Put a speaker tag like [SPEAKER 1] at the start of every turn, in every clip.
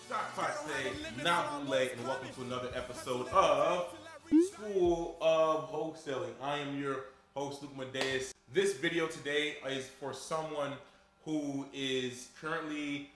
[SPEAKER 1] Stop Passe, Nabule, and welcome to another episode of School of Wholesaling. I am your host, Luke Madeus. This video today is for someone who is currently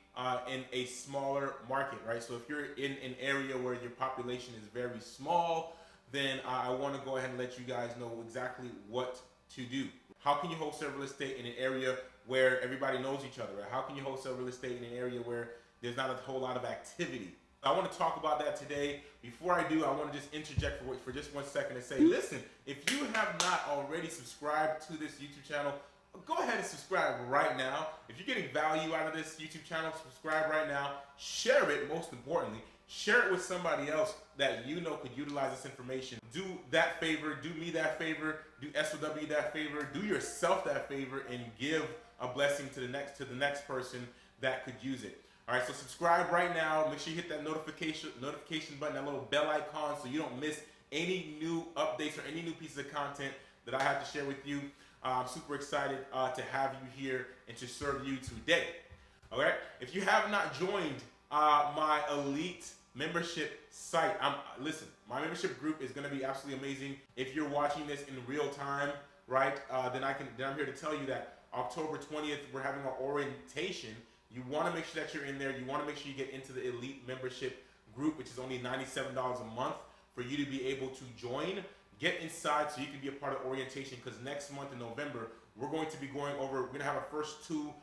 [SPEAKER 1] in a smaller market, right? So if you're in an area where your population is very small, then I want to go ahead and let you guys know exactly what to do. How can you wholesale real estate in an area where everybody knows each other? Right? How can you wholesale real estate in an area where there's not a whole lot of activity? I want to talk about that today. Before I do, I want to just interject for just 1 second and say, listen, if you have not already subscribed to this YouTube channel, go ahead and subscribe right now. If you're getting value out of this YouTube channel, subscribe right now. Share it, most importantly. Share it with somebody else that you know could utilize this information. Do that favor, do me that favor, do SOW that favor, do yourself that favor, and give a blessing to the next person that could use it. All right, so subscribe right now. Make sure you hit that notification button, that little bell icon, so you don't miss any new updates or any new pieces of content that I have to share with you. I'm super excited to have you here and to serve you today. All right, if you have not joined my elite membership site, listen, my membership group is going to be absolutely amazing. If you're watching this in real time, right, then I'm here to tell you that October 20th we're having our orientation. You want to make sure that you're in there. You want to make sure you get into the elite membership group, which is only $97 a month for you to be able to join. Get inside so you can be a part of orientation, because next month in November we're going to be going over. We're going to have our first two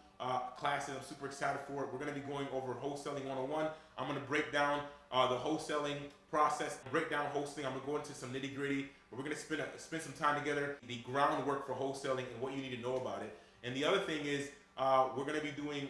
[SPEAKER 1] classes. I'm super excited for it. We're going to be going over Wholesaling 101. I'm going to break down the wholesaling process, break down wholesaling. I'm going to go into some nitty gritty. We're going to spend some time together, the groundwork for wholesaling and what you need to know about it. And the other thing is, we're going to be doing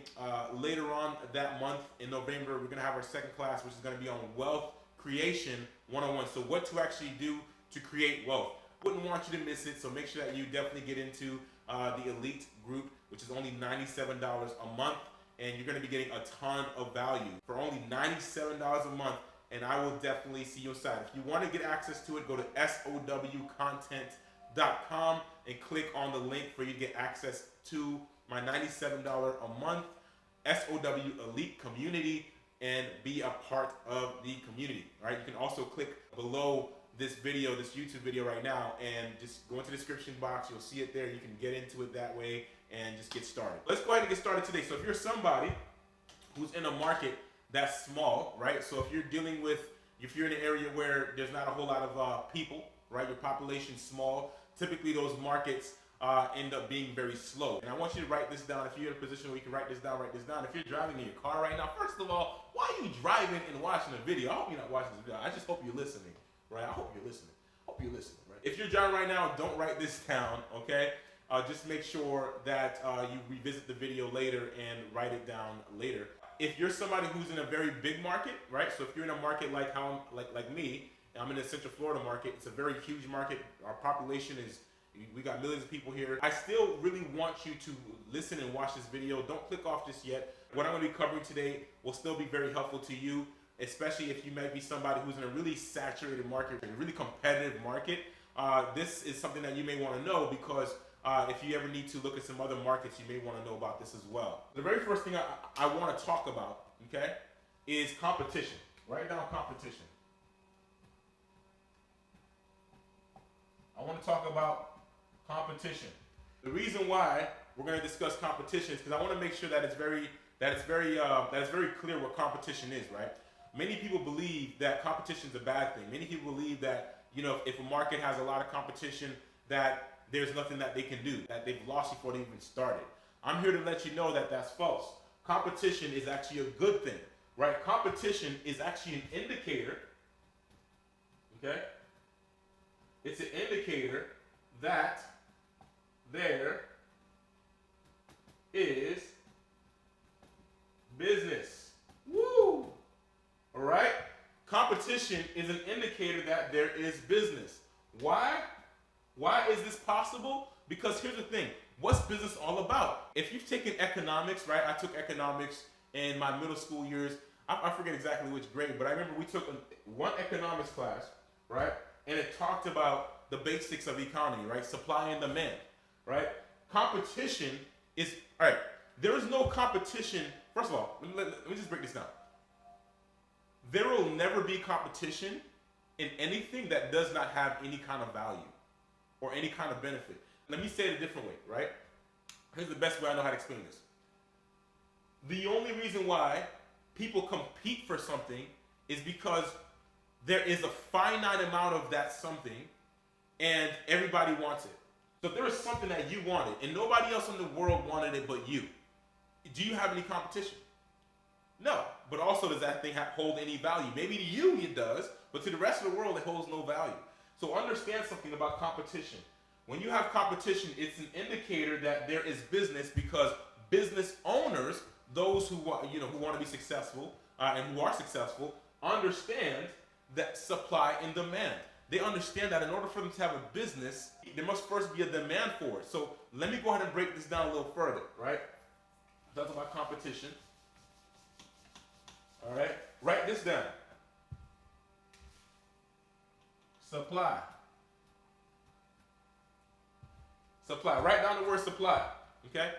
[SPEAKER 1] later on that month in November, we're going to have our second class, which is going to be on Wealth Creation 101. So what to actually do to create wealth. Wouldn't want you to miss it, so make sure that you definitely get into the elite group, which is only $97 a month, and you're going to be getting a ton of value for only $97 a month, and I will definitely see you inside. If you want to get access to it, go to SOWcontent.com and click on the link for you to get access to my $97 a month SOW Elite Community and be a part of the community. All right, you can also click below this video, this YouTube video right now, and just go into the description box. You'll see it there. You can get into it that way and just get started. Let's go ahead and get started today. So if you're somebody who's in a market that's small, right? So if you're in an area where there's not a whole lot of people, right? Your population's small. Typically those markets end up being very slow. And I want you to write this down. If you're in a position where you can write this down, write this down. If you're driving in your car right now, first of all, why are you driving and watching a video? I hope you're not watching this video. I just hope you're listening, right? I hope you're listening. Right? If you're driving right now, don't write this down, okay? Just make sure that you revisit the video later and write it down later. If you're somebody who's in a very big market, right? So if you're in a market like me, I'm in the Central Florida market. It's a very huge market. Our population we got millions of people here. I still really want you to listen and watch this video. Don't click off just yet. What I'm going to be covering today will still be very helpful to you, especially if you might be somebody who's in a really saturated market, a really competitive market. This is something that you may want to know, because if you ever need to look at some other markets, you may want to know about this as well. The very first thing I want to talk about, okay, is competition. Write down competition. I want to talk about competition. The reason why we're going to discuss competition is because I want to make sure that it's very clear what competition is, right? Many people believe that competition is a bad thing. Many people believe that, you know, if a market has a lot of competition, that there's nothing that they can do, that they've lost before they even started. I'm here to let you know that that's false. Competition is actually a good thing, right? Competition is actually an indicator, okay? It's an indicator that there is business. Woo! All right? Competition is an indicator that there is business. Why? Why is this possible? Because here's the thing. What's business all about? If you've taken economics, right? I took economics in my middle school years. I forget exactly which grade, but I remember we took one economics class, right? And it talked about the basics of economy, right? Supply and demand, right? Competition is, all right, there is no competition. First of all, let me just break this down. there will never be competition in anything that does not have any kind of value or any kind of benefit. Let me say it a different way, right? Here's the best way I know how to explain this. The only reason why people compete for something is because there is a finite amount of that something and everybody wants it. So if there was something that you wanted and nobody else in the world wanted it but you, do you have any competition? No. But also, does that thing hold any value? Maybe to you it does, but to the rest of the world it holds no value. So understand something about competition. When you have competition, it's an indicator that there is business, because business owners, those who want to be successful and who are successful, understand that supply and demand. They understand that in order for them to have a business, there must first be a demand for it. So let me go ahead and break this down a little further, right? Talk about competition. All right, write this down. Supply. Supply. Write down the word supply. Okay?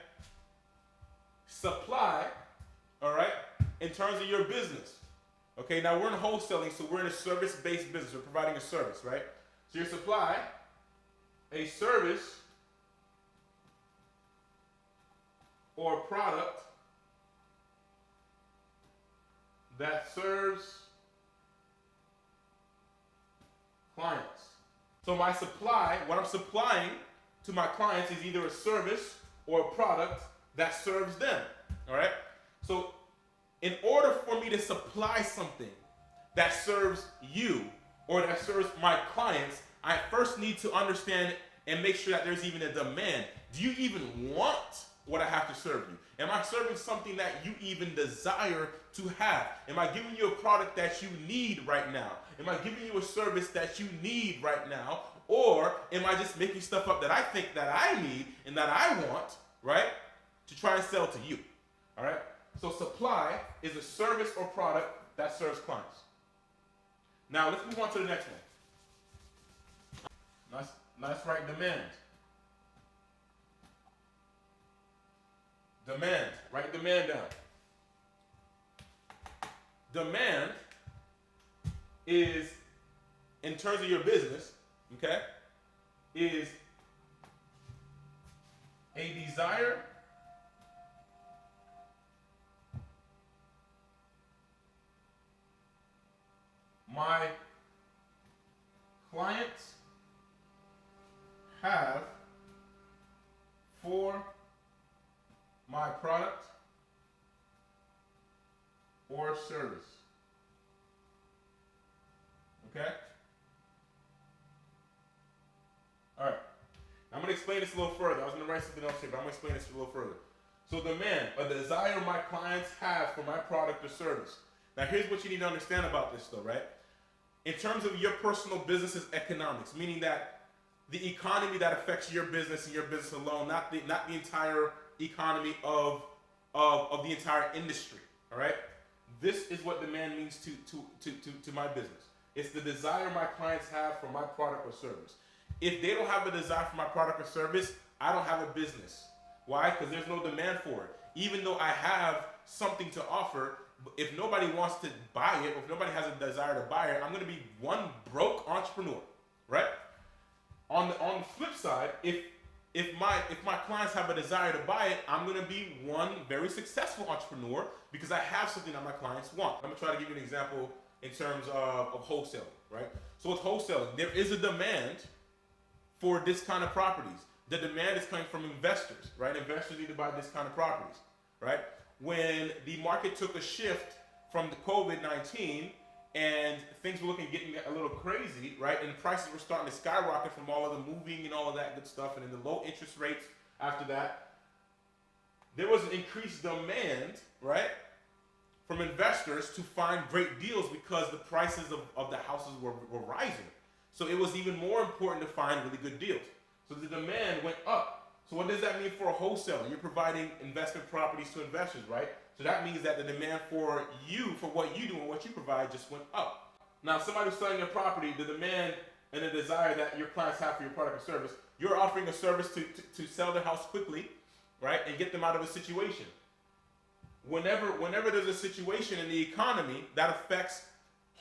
[SPEAKER 1] Supply, all right, in terms of your business. Okay, now we're in wholesaling, so we're in a service-based business. We're providing a service, right? So your supply, a service or product that serves clients. So my supply, what I'm supplying to my clients, is either a service or a product that serves them. All right? So in order for me to supply something that serves you or that serves my clients, I first need to understand and make sure that there's even a demand. Do you even want what I have to serve you? Am I serving something that you even desire to have? Am I giving you a product that you need right now? Am I giving you a service that you need right now? Or am I just making stuff up that I think that I need and that I want, right, to try and sell to you? All right? So supply is a service or product that serves clients. Now let's move on to the next one. Let's write demand. Demand. Write demand down. Demand is, in terms of your business, okay, is a desire my clients have for my product or service. Okay? All right. I'm going to explain this a little further. I was going to write something else here, but I'm going to explain this a little further. So demand, a desire my clients have for my product or service. Now here's what you need to understand about this though, right? In terms of your personal business's economics, meaning that the economy that affects your business and your business alone, not the entire economy of the entire industry. All right, this is what demand means to my business. It's the desire my clients have for my product or service. If they don't have a desire for my product or service, I don't have a business. Why? Because there's no demand for it. Even though I have something to offer, if nobody wants to buy it, or if nobody has a desire to buy it, I'm going to be one broke entrepreneur, right? On the flip side, if my clients have a desire to buy it, I'm going to be one very successful entrepreneur because I have something that my clients want. I'm going to try to give you an example in terms of wholesaling, right? So with wholesaling, there is a demand for this kind of properties. The demand is coming from investors, right? Investors need to buy this kind of properties, right? When the market took a shift from the COVID-19 and things were getting a little crazy, right? And the prices were starting to skyrocket from all of the moving and all of that good stuff, and then the low interest rates after that, there was an increased demand, right, from investors to find great deals because the prices of the houses were rising. So it was even more important to find really good deals. So the demand went up. So what does that mean for a wholesaler? You're providing investment properties to investors, right? So that means that the demand for you, for what you do and what you provide, just went up. Now, if somebody's selling a property, the demand and the desire that your clients have for your product or service, you're offering a service to sell their house quickly, right, and get them out of a situation. Whenever there's a situation in the economy that affects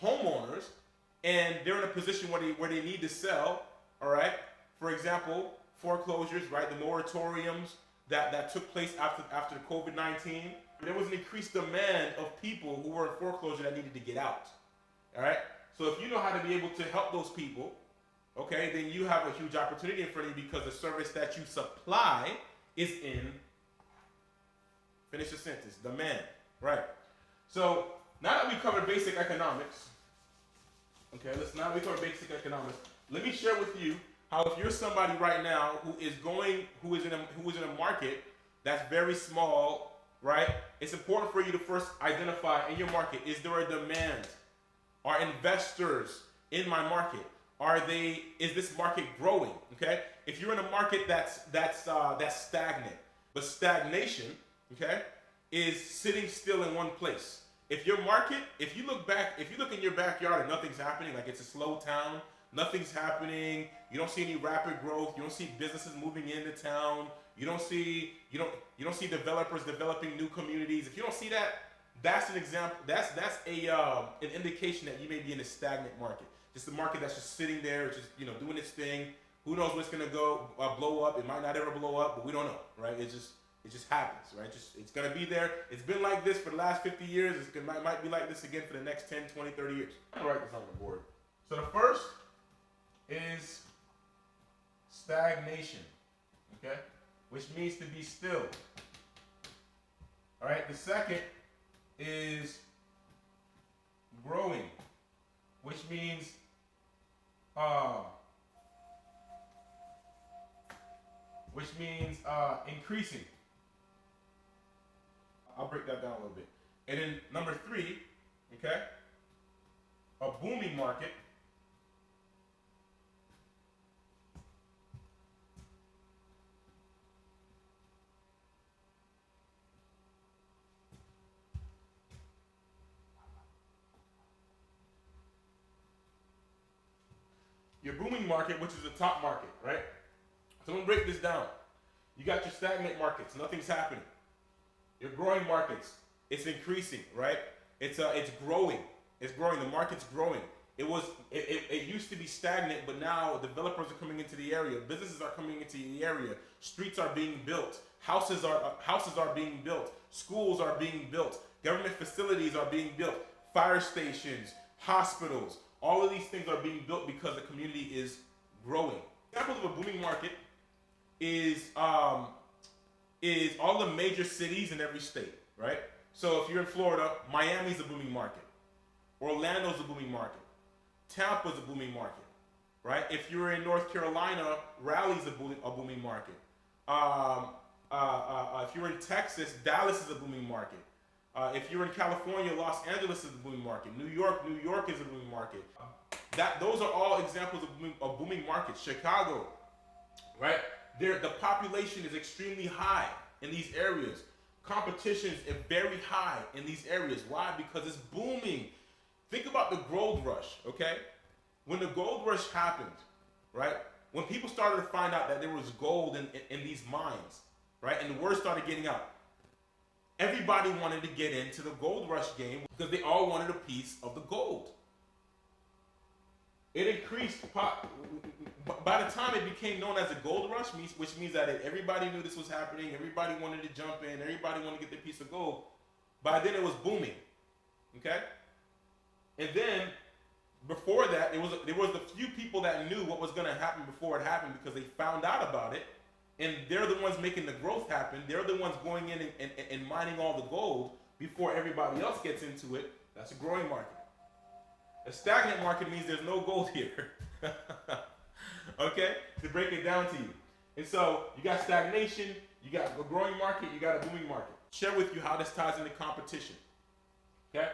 [SPEAKER 1] homeowners and they're in a position where they need to sell, all right? For example, foreclosures, right? The moratoriums that took place after the COVID-19. There was an increased demand of people who were in foreclosure that needed to get out, all right? So if you know how to be able to help those people, okay, then you have a huge opportunity in front of you because the service that you supply is in, finish the sentence, demand, right? So now that we covered basic economics, okay, now we covered basic economics, let me share with you how if you're somebody right now who is in a market that's very small, right? It's important for you to first identify in your market, is there a demand? Are investors in my market? Is this market growing? Okay? If you're in a market that's stagnant, but stagnation, okay, is sitting still in one place. If your market, if you look in your backyard and nothing's happening, like it's a slow town, nothing's happening, you don't see any rapid growth, you don't see businesses moving into town, you don't see developers developing new communities. If you don't see that, that's an example. That's an indication that you may be in a stagnant market. Just a market that's just sitting there, just doing its thing. Who knows what's gonna go blow up? It might not ever blow up, but we don't know, right? It just happens, right? It's gonna be there. It's been like this for the last 50 years. It might be like this again for the next 10, 20, 30 years. I'm gonna write this on the board. So the first is stagnation, okay? Which means to be still. All right, the second is growing, which means increasing. I'll break that down a little bit. And then number 3, okay, a booming market. Your booming market, which is the top market, right? So I'm gonna break this down. You got your stagnant markets, nothing's happening. Your growing markets, it's increasing, right? It's growing. It's growing. The market's growing. It used to be stagnant, but now developers are coming into the area. Businesses are coming into the area. Streets are being built. Houses are being built. Schools are being built. Government facilities are being built. Fire stations, hospitals. All of these things are being built because the community is growing. Examples of a booming market is all the major cities in every state, right? So if you're in Florida, Miami's a booming market. Orlando's a booming market. Tampa's a booming market, right? If you're in North Carolina, Raleigh's a booming market. If you're in Texas, Dallas is a booming market. If you're in California, Los Angeles is a booming market. New York is a booming market. Those are all examples of booming markets. Chicago, right? The population is extremely high in these areas. Competition is very high in these areas. Why? Because it's booming. Think about the gold rush, okay? When the gold rush happened, right? When people started to find out that there was gold in these mines, right? And the word started getting out. Everybody wanted to get into the gold rush game because they all wanted a piece of the gold. It increased. By the time it became known as a gold rush, which means that everybody knew this was happening, everybody wanted to jump in, everybody wanted to get their piece of gold. By then it was booming, okay? And then before that, there was a few people that knew what was going to happen before it happened because they found out about it. And they're the ones making the growth happen. They're the ones going in and mining all the gold before everybody else gets into it. That's a growing market. A stagnant market means there's no gold here. Okay? To break it down to you. And so you got stagnation, you got a growing market, you got a booming market. Share with you how this ties into competition. Okay?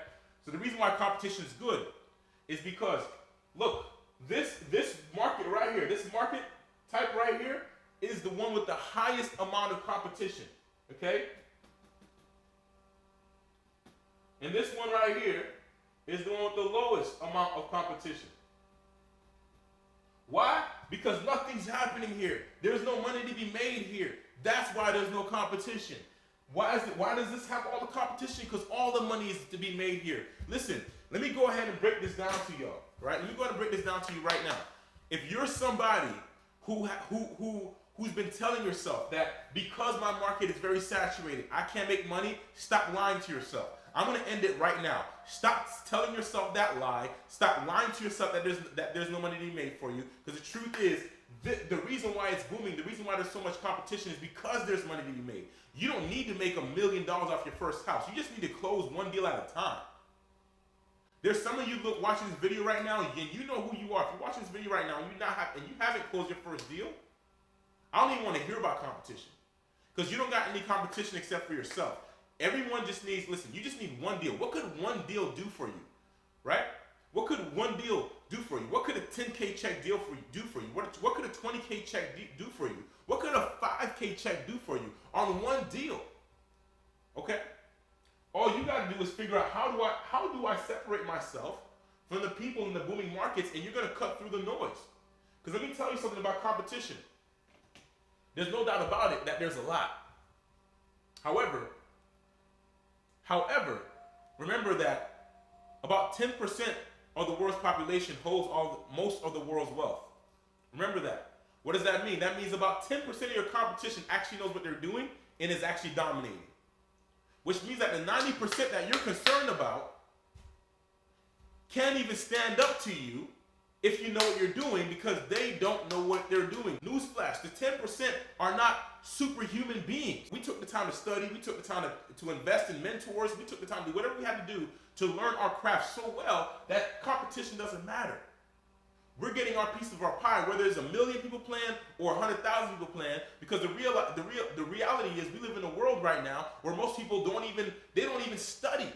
[SPEAKER 1] So the reason why competition is good is because, look, this market right here, this market type right here, is the one with the highest amount of competition, okay? And this one right here is the one with the lowest amount of competition. Why? Because nothing's happening here. There's no money to be made here. That's why there's no competition. Why does this have all the competition? Because all the money is to be made here. Listen, Let me go ahead and break this down to y'all, right? Let me go ahead and break this down to you right now. If you're somebody who's been telling yourself that because my market is very saturated, I can't make money, stop lying to yourself. I'm gonna end it right now. Stop telling yourself that lie. Stop lying to yourself that there's no money to be made for you. Because the truth is, the reason why it's booming, the reason why there's so much competition is because there's money to be made. You don't need to make $1 million off your first house. You just need to close one deal at a time. There's some of you watching this video right now, and you know who you are. If you're watching this video right now and you haven't closed your first deal, I don't even want to hear about competition. Because you don't got any competition except for yourself. Everyone just needs, listen, you just need one deal. What could one deal do for you? Right? What could one deal do for you? What could a 10K check deal do for you? What could a 20K check do for you? What could a 5K check do for you on one deal? Okay? All you got to do is figure out how do I separate myself from the people in the booming markets, and you're going to cut through the noise. Because let me tell you something about competition. There's no doubt about it that there's a lot. However, remember that about 10% of the world's population holds most of the world's wealth. Remember that. What does that mean? That means about 10% of your competition actually knows what they're doing and is actually dominating. Which means that the 90% that you're concerned about can't even stand up to you if you know what you're doing, because they don't know what they're doing. Newsflash, the 10% are not superhuman beings. We took the time to study, we took the time to invest in mentors, we took the time to do whatever we had to do to learn our craft so well that competition doesn't matter. We're getting our piece of our pie, whether there's 1 million people playing or 100,000 people playing, because the reality is we live in a world right now where most people don't even study.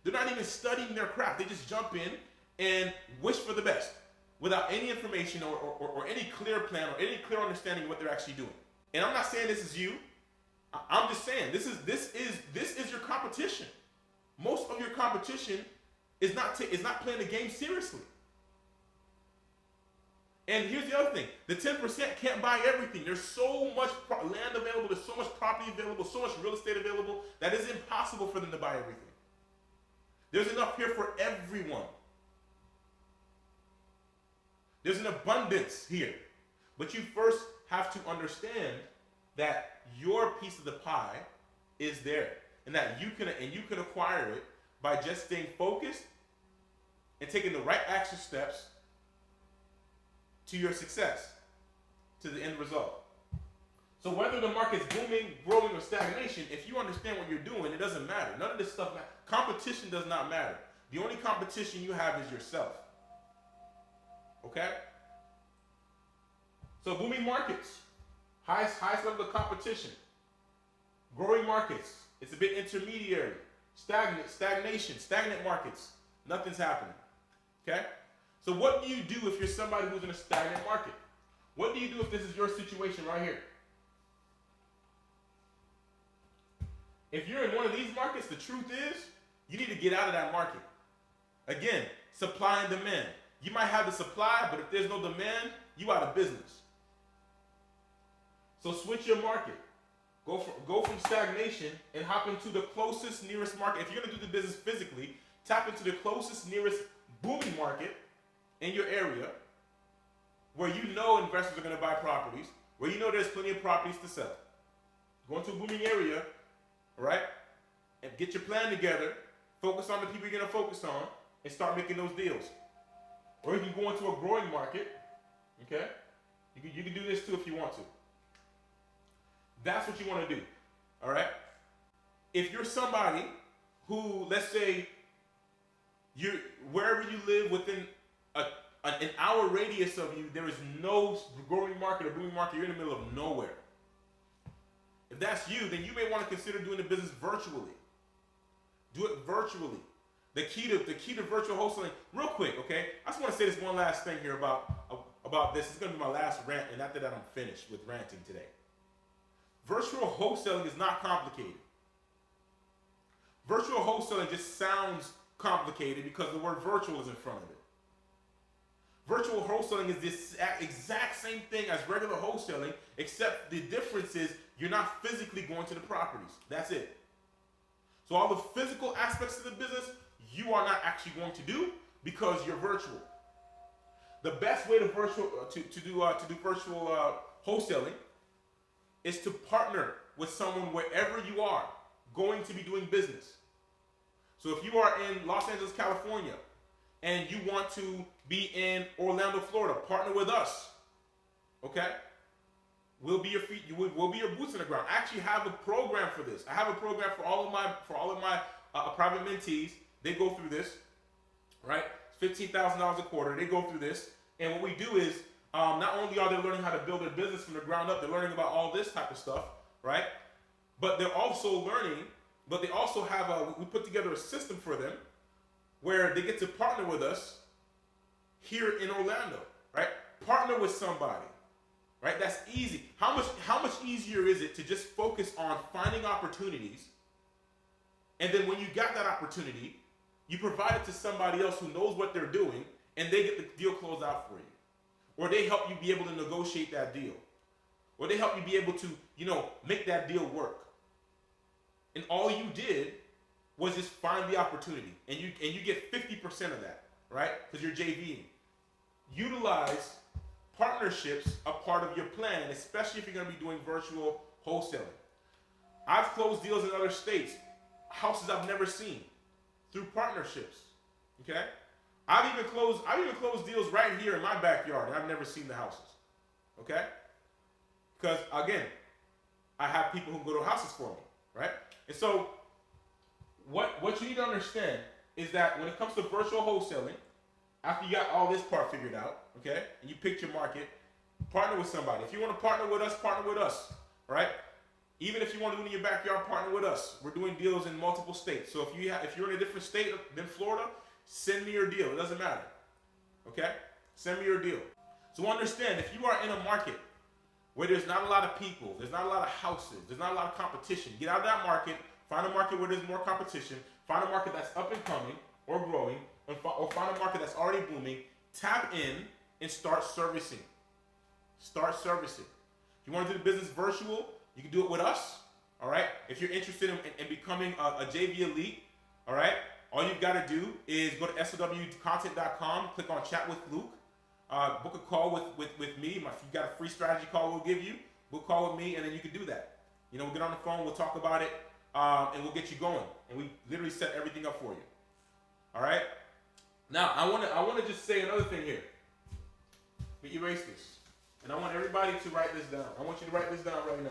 [SPEAKER 1] They're not even studying their craft. They just jump in and wish for the best without any information or any clear plan or any clear understanding of what they're actually doing. And I'm not saying this is you. I'm just saying this is your competition. Most of your competition is not playing the game seriously. And here's the other thing. The 10% can't buy everything. There's so much land available, there's so much property available, so much real estate available, that it's impossible for them to buy everything. There's enough here for everyone. There's an abundance here. But you first have to understand that your piece of the pie is there, and that you can acquire it by just staying focused and taking the right action steps to your success, to the end result. So whether the market's booming, growing, or stagnation, if you understand what you're doing, it doesn't matter. None of this stuff matters. Competition does not matter. The only competition you have is yourself. Okay? So booming markets, highest level of competition. Growing markets, it's a bit intermediary. Stagnant markets, nothing's happening. Okay? So what do you do if you're somebody who's in a stagnant market? What do you do if this is your situation right here? If you're in one of these markets, the truth is, you need to get out of that market. Again, supply and demand. You might have the supply, but if there's no demand, you out of business. So switch your market. Go from stagnation and hop into the closest, nearest market. If you're going to do the business physically, tap into the closest, nearest booming market in your area, where you know investors are going to buy properties, where you know there's plenty of properties to sell. Go into a booming area, all right, and get your plan together, focus on the people you're going to focus on, and start making those deals. Or you can go into a growing market, okay? You can do this too if you want to. That's what you want to do, all right? If you're somebody who, let's say, wherever you live within an hour radius of you, there is no growing market or booming market, you're in the middle of nowhere. If that's you, then you may want to consider doing the business virtually. Do it virtually. The key to virtual wholesaling, real quick, okay? I just want to say this one last thing here about this. It's going to be my last rant, and after that I'm finished with ranting today. Virtual wholesaling is not complicated. Virtual wholesaling just sounds complicated because the word virtual is in front of it. Virtual wholesaling is this exact same thing as regular wholesaling, except the difference is you're not physically going to the properties. That's it. So all the physical aspects of the business, you are not actually going to do because you're virtual. The best way to do virtual wholesaling is to partner with someone wherever you are going to be doing business. So if you are in Los Angeles, California, and you want to be in Orlando, Florida, partner with us. Okay? We'll be your feet. We'll be your boots on the ground. I actually have a program for this. I have a program for all of my private mentees. They go through this, right? It's $15,000 a quarter. They go through this, and what we do is not only are they learning how to build their business from the ground up, they're learning about all this type of stuff, right? But they're also learning. But they also have we put together a system for them where they get to partner with us here in Orlando, right? Partner with somebody, right? That's easy. How much easier is it to just focus on finding opportunities, and then when you got that opportunity, you provide it to somebody else who knows what they're doing, and they get the deal closed out for you, or they help you be able to negotiate that deal, or they help you be able to, make that deal work. And all you did was just find the opportunity, and you get 50% of that, right? Because you're JVing. Utilize partnerships a part of your plan, especially if you're going to be doing virtual wholesaling. I've closed deals in other states, houses I've never seen, through partnerships. Okay, I've even closed deals right here in my backyard, and I've never seen the houses. Okay, because again, I have people who go to houses for me, right? And so, what you need to understand is that when it comes to virtual wholesaling, after you got all this part figured out, okay, and you picked your market, partner with somebody. If you want to partner with us, right? Even if you want to do it in your backyard, partner with us. We're doing deals in multiple states. So if you're in a different state than Florida, send me your deal. It doesn't matter, okay? Send me your deal. So understand, if you are in a market where there's not a lot of people, there's not a lot of houses, there's not a lot of competition, get out of that market, find a market where there's more competition, find a market that's up and coming or growing, or find a market that's already booming, tap in and start servicing. Start servicing. If you want to do the business virtual, you can do it with us, all right? If you're interested in becoming a JV Elite, all right, all you've got to do is go to SOWcontent.com, click on Chat with Luke, book a call with me. If you got a free strategy call we'll give you, book a call with me, and then you can do that. We'll get on the phone, we'll talk about it, and we'll get you going. And we literally set everything up for you. All right? Now, I want to just say another thing here. Let me erase this. And I want everybody to write this down. I want you to write this down right now.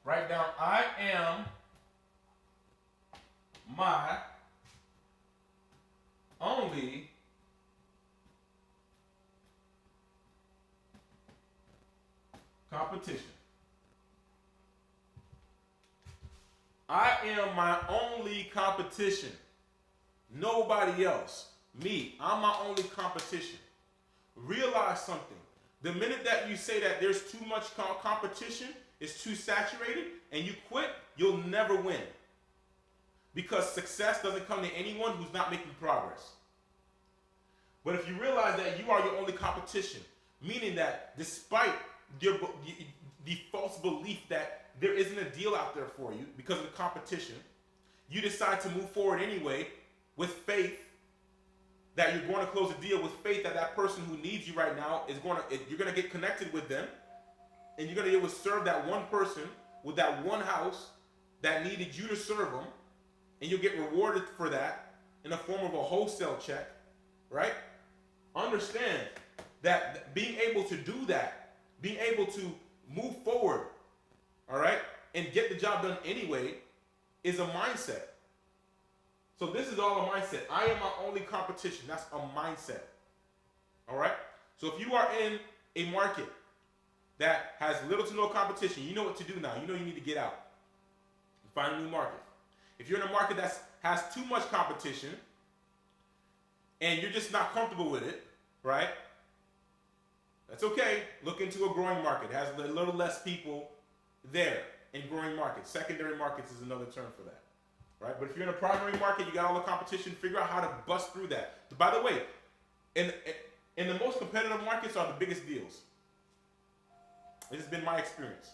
[SPEAKER 1] Write down, I am my only competition. I am my only competition. Nobody else. Me. I'm my only competition. Realize something. The minute that you say that there's too much competition, it's too saturated, and you quit, you'll never win. Because success doesn't come to anyone who's not making progress. But if you realize that you are your only competition, meaning that despite the false belief that there isn't a deal out there for you because of the competition, you decide to move forward anyway with faith that you're going to close a deal, with faith that that person who needs you right now you're going to get connected with them, and you're going to be able to serve that one person with that one house that needed you to serve them, and you'll get rewarded for that in the form of a wholesale check, right? Understand that being able to do that, being able to move forward, all right, and get the job done anyway, is a mindset. So this is all a mindset. I am my only competition. That's a mindset. All right? So if you are in a market that has little to no competition, you know what to do now. You know you need to get out and find a new market. If you're in a market that has too much competition and you're just not comfortable with it, right? That's okay. Look into a growing market. It has a little less people there in growing markets. Secondary markets is another term for that. Right? But if you're in a primary market, you got all the competition, figure out how to bust through that. By the way, and in the most competitive markets are the biggest deals. This has been my experience.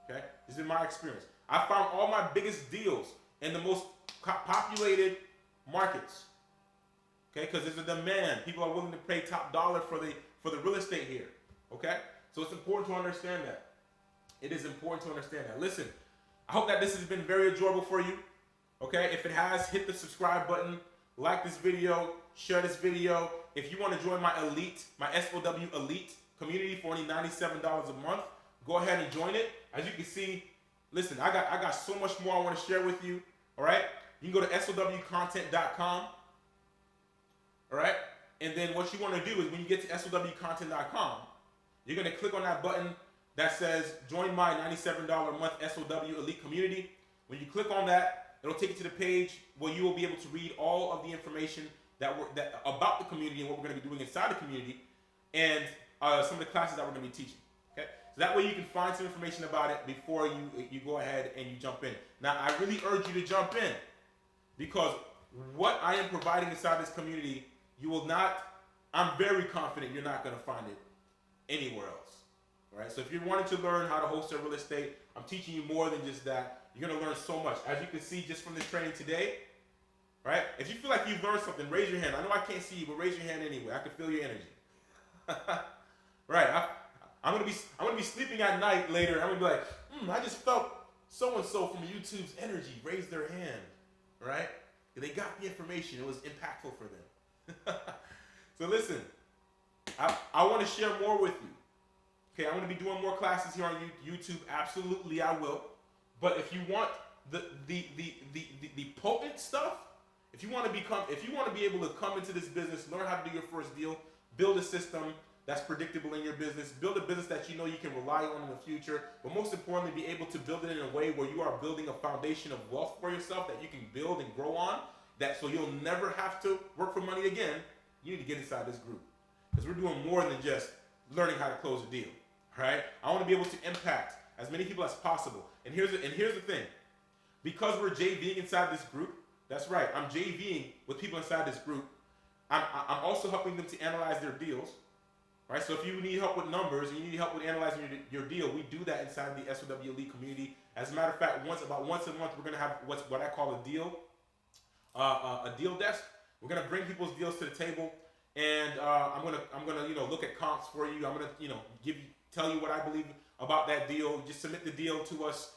[SPEAKER 1] Okay? This has been my experience. I found all my biggest deals in the most populated markets. Okay? Because there's a demand. People are willing to pay top dollar for the real estate here. Okay? So it's important to understand that. It is important to understand that. Listen, I hope that this has been very enjoyable for you. Okay? If it has, hit the subscribe button, like this video, share this video. If you want to join my elite, my SOW Elite community for only $97 a month, go ahead and join it. As you can see, listen, I got so much more I want to share with you. All right? You can go to SOWcontent.com. All right? And then what you want to do is when you get to SOWcontent.com, you're going to click on that button that says join my $97 a month SOW Elite community. When you click on that, it'll take you to the page where you will be able to read all of the information about the community and what we're going to be doing inside the community, and some of the classes that we're going to be teaching. Okay, so that way you can find some information about it before you go ahead and you jump in. Now, I really urge you to jump in, because what I am providing inside this community, you will not. I'm very confident you're not going to find it anywhere else. All right. So if you're wanting to learn how to wholesale real estate, I'm teaching you more than just that. You're going to learn so much. As you can see just from this training today, right? If you feel like you've learned something, raise your hand. I know I can't see you, but raise your hand anyway. I can feel your energy. Right? I'm gonna be sleeping at night later. I'm gonna be like, I just felt so and so from YouTube's energy raise their hand, right? They got the information. It was impactful for them. So listen, I want to share more with you. Okay, I'm gonna be doing more classes here on YouTube. Absolutely, I will. But if you want the potent stuff, if you want to be able to come into this business, learn how to do your first deal, build a system that's predictable in your business, build a business that you know you can rely on in the future, but most importantly, be able to build it in a way where you are building a foundation of wealth for yourself that you can build and grow on, so you'll never have to work for money again. You need to get inside this group, because we're doing more than just learning how to close a deal. All right? I want to be able to impact as many people as possible. And here's the thing. Because we're JVing inside this group, that's right, I'm JVing with people inside this group. I'm also helping them to analyze their deals. Right? So if you need help with numbers and you need help with analyzing your deal, we do that inside the SOW Elite community. As a matter of fact, about once a month, we're going to have what I call a deal desk. We're going to bring people's deals to the table, and I'm gonna look at comps for you. I'm gonna tell you what I believe about that deal. Just submit the deal to us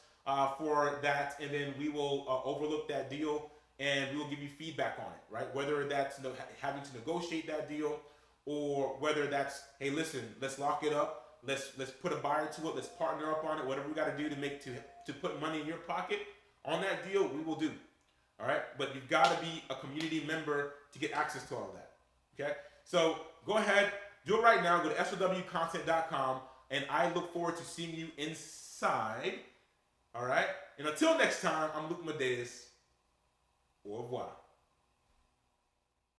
[SPEAKER 1] for that, and then we will overlook that deal, and we will give you feedback on it, right? Whether that's having to negotiate that deal, or whether that's, hey, listen, let's lock it up, let's put a buyer to it, let's partner up on it, whatever we got to do to put money in your pocket on that deal, we will do. All right? But you've got to be a community member to get access to all of that. Okay? So go ahead, do it right now. Go to SOWcontent.com, and I look forward to seeing you inside. All right? And until next time, I'm Luke Medeiros. Au revoir.